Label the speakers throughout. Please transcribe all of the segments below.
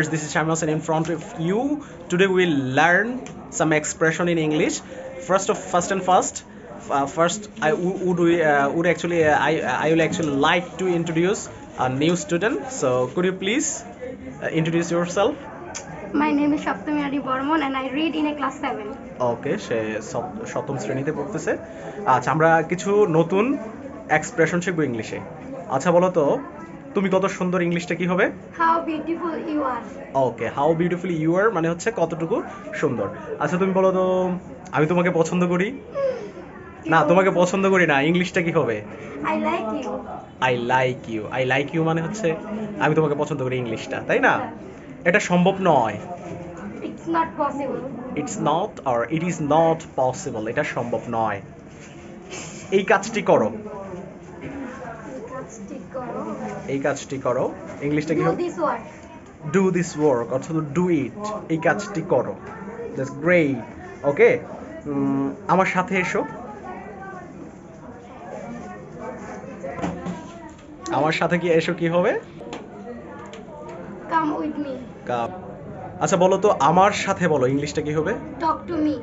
Speaker 1: This is Shamil in front of you. Today we'll learn some expression in English. First I would actually I will actually like to introduce a new student. So could you please introduce yourself?
Speaker 2: My name is Shaptami Adi Bormon and I read in a class 7.
Speaker 1: ওকে, সে সপ্তম শ্রেণীতে পড়তেছে। আচ্ছা, আমরা কিছু নতুন expression শিখবো ইংলিশে। আচ্ছা বলো তো, তুমি কত সুন্দর, ইংলিশটা কি হবে?
Speaker 2: How beautiful you are.
Speaker 1: Okay, how beautiful you are মানে হচ্ছে কতটুকু সুন্দর। আচ্ছা তুমি বলো তো, আমি তোমাকে পছন্দ করি। না, তোমাকে পছন্দ করি না, ইংলিশটা কি হবে?
Speaker 2: I like you.
Speaker 1: I like you. I like you মানে হচ্ছে আমি তোমাকে পছন্দ করি, ইংলিশটা, তাই না? এটা সম্ভব নয়।
Speaker 2: It's not possible.
Speaker 1: It's not or it is not possible, এটা সম্ভব নয়। এই কাজটি করো। এই কাজটি করো, ইংলিশটা কি
Speaker 2: Do
Speaker 1: হবে?
Speaker 2: this work.
Speaker 1: Do this work অর্থাৎ ডু ইট, এই কাজটি করো। That's great. ওকে, আমার সাথে এসো। আমার সাথে কি এসো কি হবে?
Speaker 2: Come with me.
Speaker 1: আচ্ছা বলো তো, আমার সাথে বলো, ইংলিশটা কি হবে?
Speaker 2: Talk to me.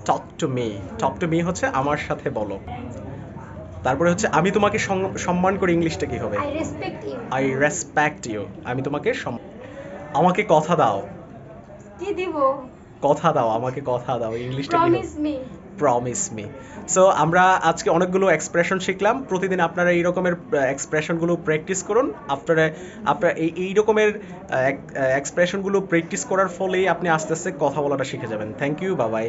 Speaker 1: Talk to me. Talk to me হচ্ছে আমার সাথে বলো। তারপরে হচ্ছে আমি তোমাকে সম্মান করি, ইংলিশটা কি হবে?
Speaker 2: I respect you.
Speaker 1: I respect you. আমি তোমাকে আমাকে কথা দাও।
Speaker 2: কি দিব?
Speaker 1: কথা দাও, আমাকে কথা দাও, ইংলিশটা কি হবে?
Speaker 2: Promise me.
Speaker 1: Promise me. So আমরা আজকে অনেকগুলো এক্সপ্রেশন শিখলাম। প্রতিদিন আপনারা এই রকমের এক্সপ্রেশনগুলো প্র্যাকটিস করুন। আপনারা এই রকমের এক্সপ্রেশনগুলো প্র্যাকটিস করার ফলেই আপনি আস্তে আস্তে কথা বলাটা শিখে যাবেন। Thank you, bye by.